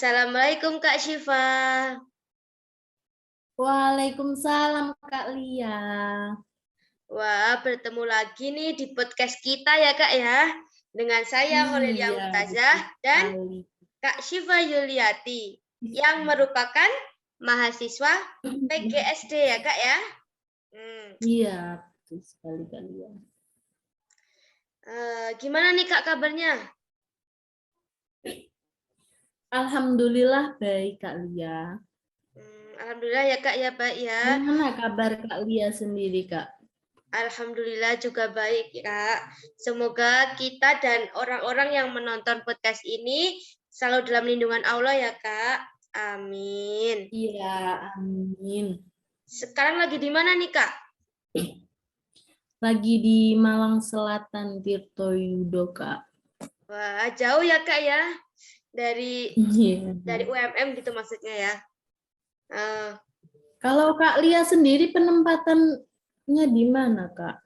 Assalamualaikum Kak Syifa. Waalaikumsalam Kak Lia. Wah, bertemu lagi nih di podcast kita ya Kak ya. Dengan saya Holelia Iya, Mutazah betul dan sekali. Kak Syifa Yuliati yang merupakan mahasiswa PGSD ya Kak ya. Iya, betul sekali Kak Lia. Gimana nih Kak kabarnya? Alhamdulillah baik Kak Lia. Alhamdulillah ya Kak ya, baik ya. Gimana kabar Kak Lia sendiri Kak? Alhamdulillah juga baik Kak. Semoga kita dan orang-orang yang menonton podcast ini selalu dalam lindungan Allah ya Kak. Amin. Iya, amin. Sekarang lagi di mana nih Kak? Lagi di Malang Selatan, Tirtoyudo Kak. Wah, jauh ya Kak ya. Dari Iya. UMM gitu maksudnya ya. Kalau Kak Lia sendiri penempatannya di mana Kak?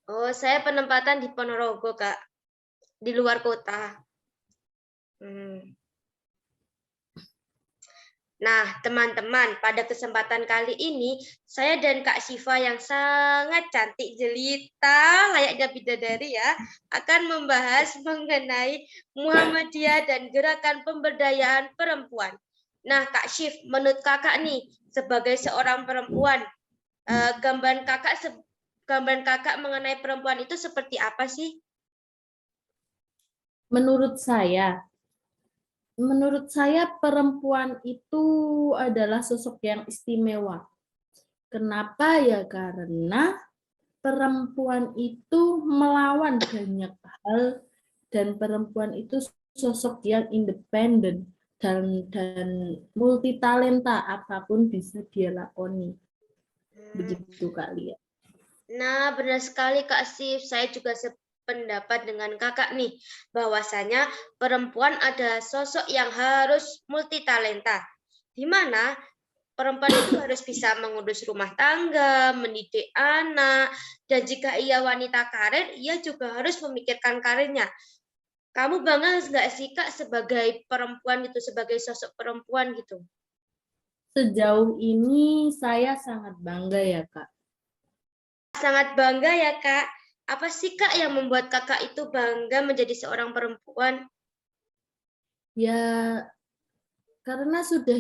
Oh, saya penempatan di Ponorogo Kak. Di luar kota. Nah, teman-teman, pada kesempatan kali ini, saya dan Kak Syifa yang sangat cantik jelita, layaknya bidadari ya, akan membahas mengenai Muhammadiyah dan gerakan pemberdayaan perempuan. Nah, Kak Syif, menurut kakak nih, sebagai seorang perempuan, gambaran kakak mengenai perempuan itu seperti apa sih? Menurut saya perempuan itu adalah sosok yang istimewa. Kenapa ya? Karena perempuan itu melawan banyak hal dan perempuan itu sosok yang independen dan multi talenta, apapun bisa dia lakoni. Begitu Kak Lia. Nah, benar sekali Kak Sif. Saya juga sependapat dengan kakak nih, bahwasanya perempuan adalah sosok yang harus multitalenta, di mana perempuan itu harus bisa mengurus rumah tangga, mendidik anak, dan jika ia wanita karir, ia juga harus memikirkan karirnya. Kamu bangga nggak sih Kak sebagai perempuan itu, sebagai sosok perempuan gitu? Sejauh ini saya sangat bangga ya Kak. Sangat bangga ya Kak. Apa sih Kak yang membuat kakak itu bangga menjadi seorang perempuan? Ya karena sudah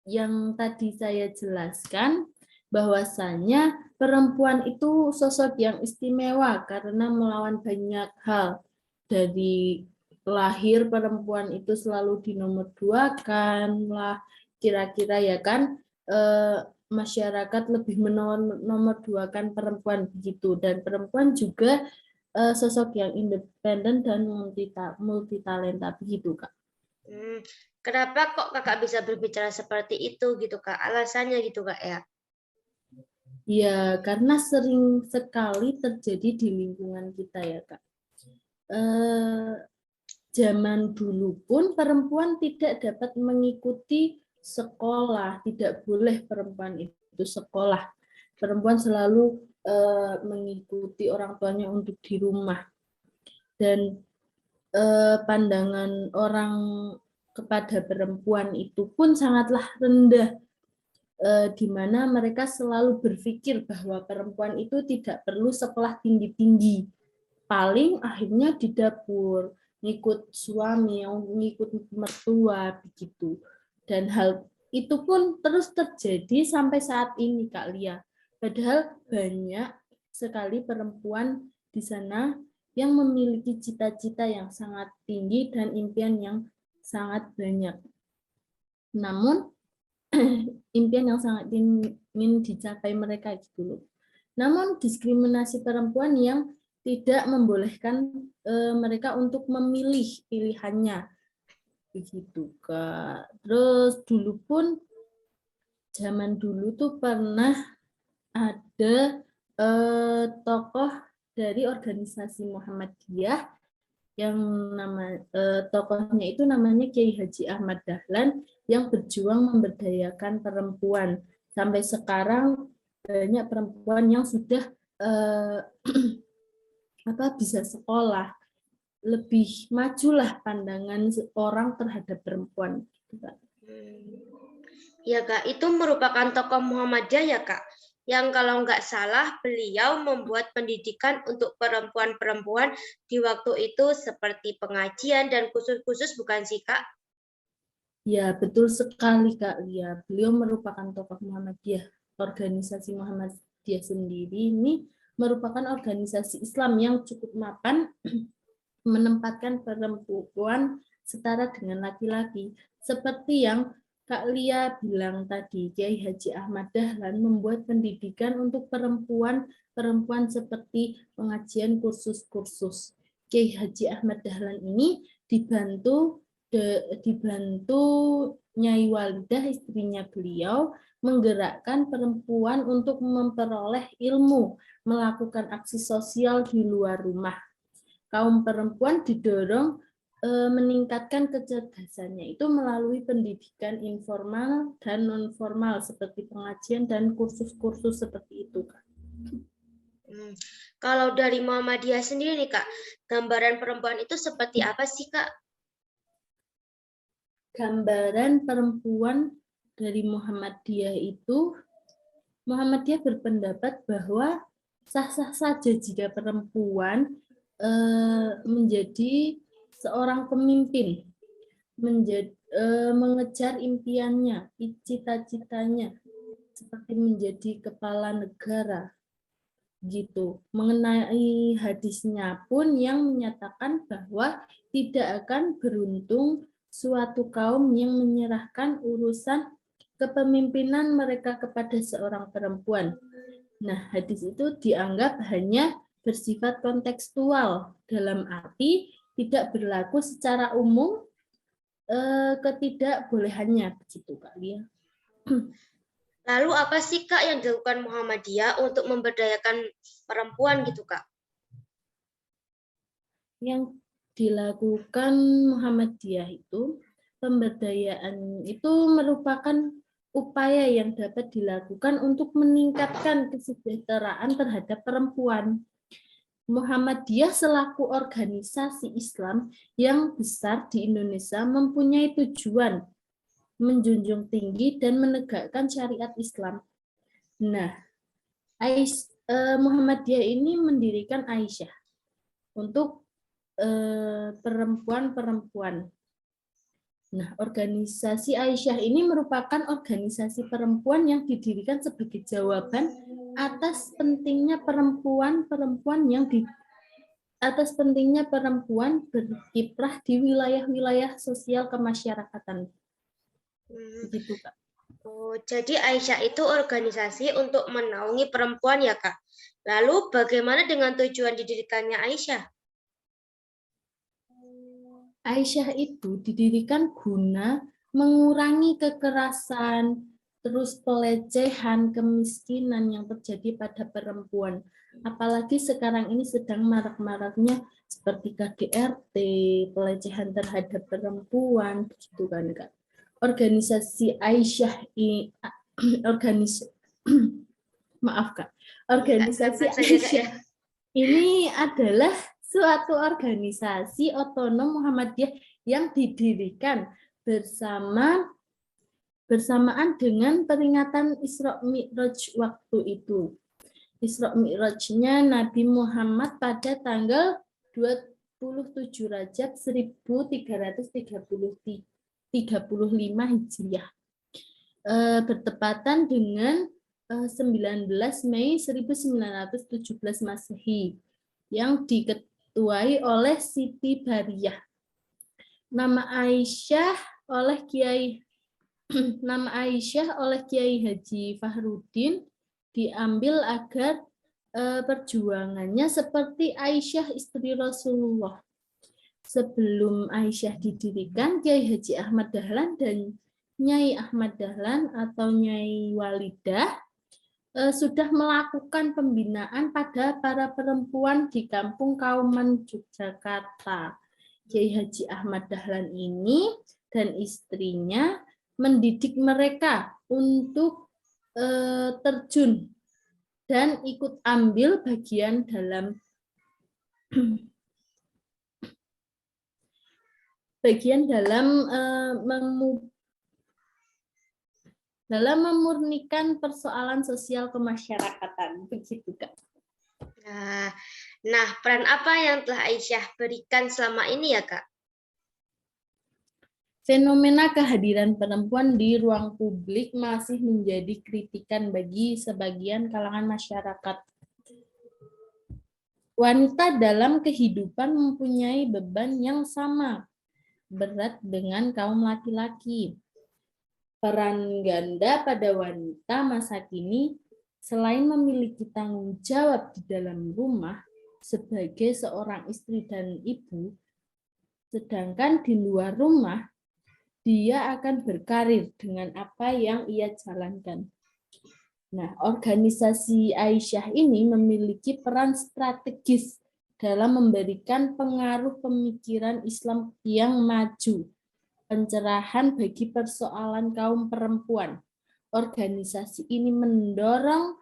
yang tadi saya jelaskan, bahwasanya perempuan itu sosok yang istimewa karena melawan banyak hal. Dari lahir perempuan itu selalu dinomorduakan lah, kira-kira ya kan, masyarakat lebih menomorduakan perempuan begitu, dan perempuan juga sosok yang independen dan multitalenta begitu Kak. Kenapa kok kakak bisa berbicara seperti itu gitu Kak? Alasannya gitu Kak ya? Ya, karena sering sekali terjadi di lingkungan kita ya Kak. Zaman dulu pun perempuan tidak dapat mengikuti sekolah, tidak boleh perempuan itu sekolah. Perempuan selalu mengikuti orang tuanya untuk di rumah. Dan pandangan orang kepada perempuan itu pun sangatlah rendah, di mana mereka selalu berpikir bahwa perempuan itu tidak perlu sekolah tinggi-tinggi. Paling akhirnya di dapur, ngikut suami, ngikut mertua, begitu. Dan hal itu pun terus terjadi sampai saat ini, Kak Lia. Padahal banyak sekali perempuan di sana yang memiliki cita-cita yang sangat tinggi dan impian yang sangat banyak. Namun, impian yang sangat ingin dicapai mereka gitu loh. Namun diskriminasi perempuan yang tidak membolehkan mereka untuk memilih pilihannya begitu Kak. Terus dulu pun zaman dulu tuh pernah ada tokoh dari organisasi Muhammadiyah yang tokohnya itu namanya Kiai Haji Ahmad Dahlan yang berjuang memberdayakan perempuan. Sampai sekarang banyak perempuan yang sudah bisa sekolah. lebih majulah pandangan orang terhadap perempuan. Ya Kak, itu merupakan tokoh Muhammadiyah ya Kak, yang kalau nggak salah beliau membuat pendidikan untuk perempuan-perempuan di waktu itu seperti pengajian dan khusus-khusus, bukan sih Kak? Ya, betul sekali Kak Lia. Beliau merupakan tokoh Muhammadiyah. Organisasi Muhammadiyah sendiri ini merupakan organisasi Islam yang cukup mapan menempatkan perempuan setara dengan laki-laki. Seperti yang Kak Lia bilang tadi, Kiai Haji Ahmad Dahlan membuat pendidikan untuk perempuan seperti pengajian kursus-kursus. Kiai Haji Ahmad Dahlan ini dibantu Nyai Walidah, istrinya beliau, menggerakkan perempuan untuk memperoleh ilmu, melakukan aksi sosial di luar rumah. Kaum perempuan didorong meningkatkan kecerdasannya itu melalui pendidikan informal dan non-formal seperti pengajian dan kursus-kursus seperti itu, Kak. Kalau dari Muhammadiyah sendiri nih Kak, gambaran perempuan itu seperti apa sih Kak? Gambaran perempuan dari Muhammadiyah itu, Muhammadiyah berpendapat bahwa sah-sah saja jika perempuan menjadi seorang pemimpin, mengejar impiannya, cita-citanya, seperti menjadi kepala negara, gitu. Mengenai hadisnya pun yang menyatakan bahwa tidak akan beruntung suatu kaum yang menyerahkan urusan kepemimpinan mereka kepada seorang perempuan. Nah, hadis itu dianggap hanya bersifat kontekstual, dalam arti tidak berlaku secara umum, ketidakbolehannya, begitu Kak Lia. Lalu apa sih Kak yang dilakukan Muhammadiyah untuk memberdayakan perempuan gitu Kak? Yang dilakukan Muhammadiyah itu, pemberdayaan itu merupakan upaya yang dapat dilakukan untuk meningkatkan kesejahteraan terhadap perempuan. Muhammadiyah selaku organisasi Islam yang besar di Indonesia mempunyai tujuan menjunjung tinggi dan menegakkan syariat Islam. Nah, Muhammadiyah ini mendirikan Aisyah untuk perempuan-perempuan. Nah, organisasi Aisyah ini merupakan organisasi perempuan yang didirikan sebagai jawaban atas pentingnya perempuan berkiprah di wilayah-wilayah sosial kemasyarakatan. Begitu, Kak. Oh, jadi Aisyah itu organisasi untuk menaungi perempuan ya Kak. Lalu bagaimana dengan tujuan didirikannya Aisyah? Aisyah itu didirikan guna mengurangi kekerasan, terus pelecehan, kemiskinan yang terjadi pada perempuan. Apalagi sekarang ini sedang marak-maraknya seperti KDRT, pelecehan terhadap perempuan, begitu kan Kak. Organisasi Aisyah organisasi Aisyah ini adalah suatu organisasi otonom Muhammadiyah yang didirikan bersamaan dengan peringatan Isra Mi'raj waktu itu. Isra Mi'rajnya Nabi Muhammad pada tanggal 27 Rajab 1335 Hijriah. Bertepatan dengan 19 Mei 1917 Masehi yang diketuai oleh Siti Bariyah. Nama Aisyah oleh Kiai Haji Fahruddin diambil agar perjuangannya seperti Aisyah istri Rasulullah. Sebelum Aisyah didirikan, Kiai Haji Ahmad Dahlan dan Nyai Ahmad Dahlan atau Nyai Walidah sudah melakukan pembinaan pada para perempuan di Kampung Kauman, Yogyakarta. Kiai Haji Ahmad Dahlan ini dan istrinya mendidik mereka untuk terjun dan ikut ambil bagian dalam bagian dalam memurnikan persoalan sosial kemasyarakatan, begitu Kak. Nah, peran apa yang telah Aisyah berikan selama ini ya Kak? Fenomena kehadiran perempuan di ruang publik masih menjadi kritikan bagi sebagian kalangan masyarakat. Wanita dalam kehidupan mempunyai beban yang sama berat dengan kaum laki-laki. Peran ganda pada wanita masa kini selain memiliki tanggung jawab di dalam rumah sebagai seorang istri dan ibu, sedangkan di luar rumah dia akan berkarir dengan apa yang ia jalankan. Nah, organisasi Aisyah ini memiliki peran strategis dalam memberikan pengaruh pemikiran Islam yang maju, pencerahan bagi persoalan kaum perempuan. Organisasi ini mendorong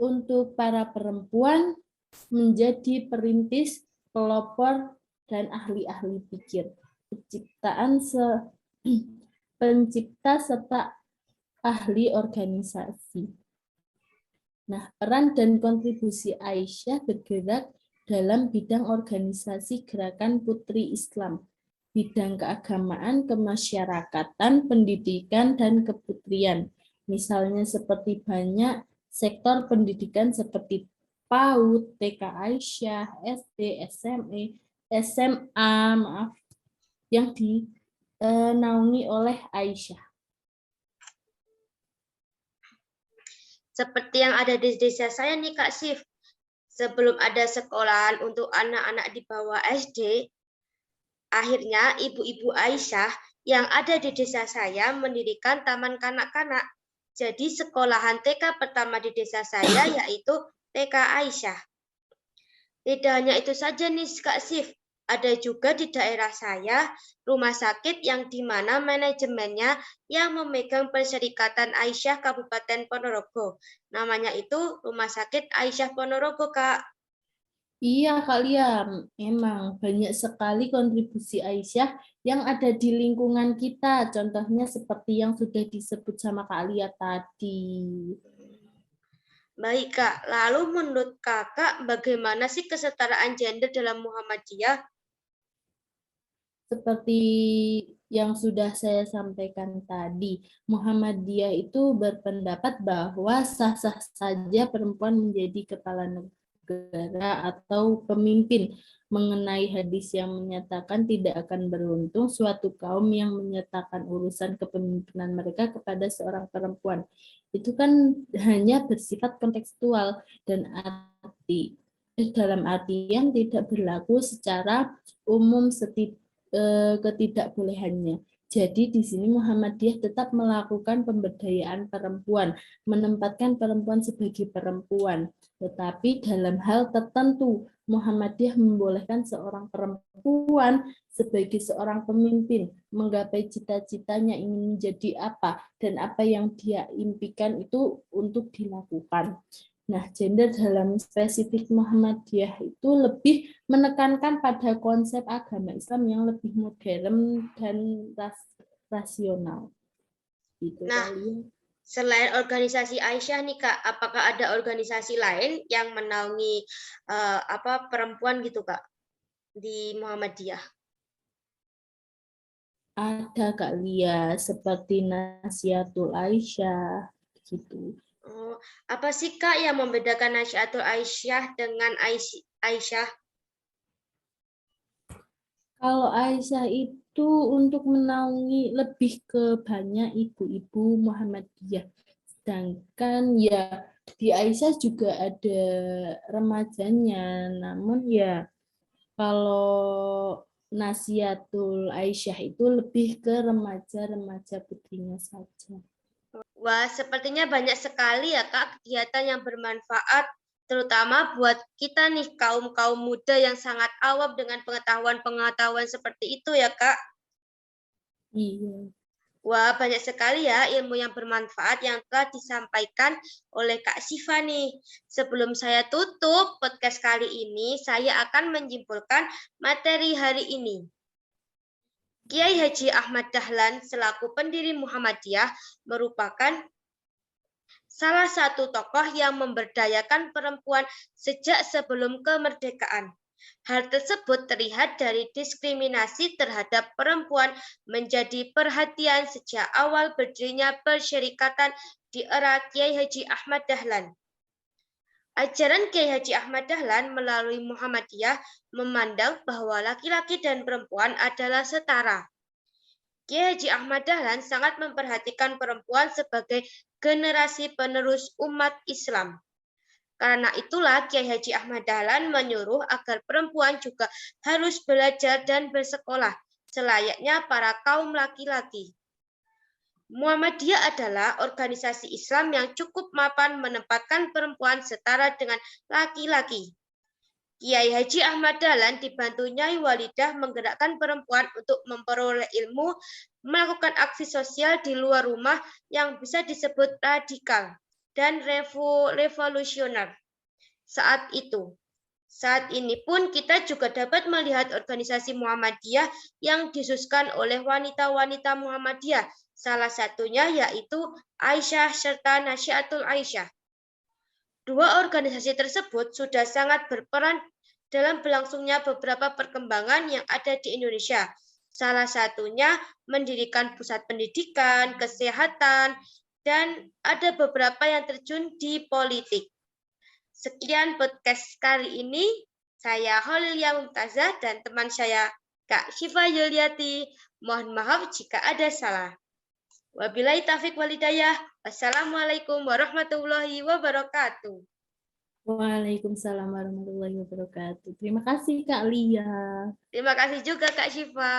untuk para perempuan menjadi perintis, pelopor, dan ahli-ahli pikir, pencipta serta ahli organisasi. Nah, peran dan kontribusi Aisyah bergerak dalam bidang organisasi Gerakan Putri Islam, bidang keagamaan, kemasyarakatan, pendidikan, dan keputrian. Misalnya seperti banyak sektor pendidikan seperti PAUD, TK Aisyah, SD, SMA, yang dinaungi oleh Aisyah. Seperti yang ada di desa saya nih Kak Sif, sebelum ada sekolahan untuk anak-anak di bawah SD, akhirnya ibu-ibu Aisyah yang ada di desa saya mendirikan taman kanak-kanak. Jadi sekolahan TK pertama di desa saya yaitu TK Aisyah. Tidak hanya itu saja nih Kak Sif, ada juga di daerah saya rumah sakit yang di mana manajemennya yang memegang Perserikatan Aisyah Kabupaten Ponorogo. Namanya itu Rumah Sakit Aisyah Ponorogo, Kak. Iya, Kak Lia, memang banyak sekali kontribusi Aisyah yang ada di lingkungan kita. Contohnya seperti yang sudah disebut sama Kak Lia tadi. Baik, Kak. Lalu menurut Kakak, bagaimana sih kesetaraan gender dalam Muhammadiyah? Seperti yang sudah saya sampaikan tadi, Muhammadiyah itu berpendapat bahwa sah-sah saja perempuan menjadi kepala negara atau pemimpin. Mengenai hadis yang menyatakan tidak akan beruntung suatu kaum yang menyatakan urusan kepemimpinan mereka kepada seorang perempuan. Itu kan hanya bersifat kontekstual dan dalam artian tidak berlaku secara umum ketidakbolehannya. Jadi di sini Muhammadiyah tetap melakukan pemberdayaan perempuan, menempatkan perempuan sebagai perempuan. Tetapi dalam hal tertentu, Muhammadiyah membolehkan seorang perempuan sebagai seorang pemimpin, menggapai cita-citanya ingin menjadi apa, dan apa yang dia impikan itu untuk dilakukan. Nah, gender dalam spesifik Muhammadiyah itu lebih menekankan pada konsep agama Islam yang lebih modern dan rasional. Gitu, Nah, selain organisasi Aisyah nih Kak, apakah ada organisasi lain yang menaungi perempuan gitu Kak di Muhammadiyah? Ada Kak Lia, seperti Nasihatul Aisyah, gitu. Oh, apa sih Kak yang membedakan Nasihatul Aisyah dengan Aisyah? Kalau Aisyah itu untuk menaungi lebih ke banyak ibu-ibu Muhammadiyah. Sedangkan ya di Aisyah juga ada remajanya, namun ya kalau Nasihatul Aisyah itu lebih ke remaja-remaja putrinya saja. Wah, sepertinya banyak sekali ya Kak kegiatan yang bermanfaat, terutama buat kita nih kaum-kaum muda yang sangat awam dengan pengetahuan-pengetahuan seperti itu ya Kak. Iya. Wah, banyak sekali ya ilmu yang bermanfaat yang telah disampaikan oleh Kak Siva nih. Sebelum saya tutup podcast kali ini, saya akan menyimpulkan materi hari ini. Kiai Haji Ahmad Dahlan selaku pendiri Muhammadiyah merupakan salah satu tokoh yang memberdayakan perempuan sejak sebelum kemerdekaan. Hal tersebut terlihat dari diskriminasi terhadap perempuan menjadi perhatian sejak awal berdirinya persyarikatan di era Kiai Haji Ahmad Dahlan. Ajaran Kiai Haji Ahmad Dahlan melalui Muhammadiyah memandang bahwa laki-laki dan perempuan adalah setara. Kiai Haji Ahmad Dahlan sangat memperhatikan perempuan sebagai generasi penerus umat Islam. Karena itulah Kiai Haji Ahmad Dahlan menyuruh agar perempuan juga harus belajar dan bersekolah selayaknya para kaum laki-laki. Muhammadiyah adalah organisasi Islam yang cukup mapan menempatkan perempuan setara dengan laki-laki. Kiai Haji Ahmad Dahlan dibantu Nyai Walidah menggerakkan perempuan untuk memperoleh ilmu, melakukan aksi sosial di luar rumah yang bisa disebut radikal dan revolusioner saat itu. Saat ini pun kita juga dapat melihat organisasi Muhammadiyah yang disususkan oleh wanita-wanita Muhammadiyah, salah satunya yaitu Aisyah serta Nasyiatul Aisyah. Dua organisasi tersebut sudah sangat berperan dalam berlangsungnya beberapa perkembangan yang ada di Indonesia. Salah satunya mendirikan pusat pendidikan, kesehatan, dan ada beberapa yang terjun di politik. Sekian podcast kali ini. Saya Holilia Mumtazah dan teman saya Kak Syifa Yuliati. Mohon maaf jika ada salah. Wabillahi taufiq walhidayah. Wassalamualaikum warahmatullahi wabarakatuh. Waalaikumsalam warahmatullahi wabarakatuh. Terima kasih Kak Lia. Terima kasih juga Kak Syifa.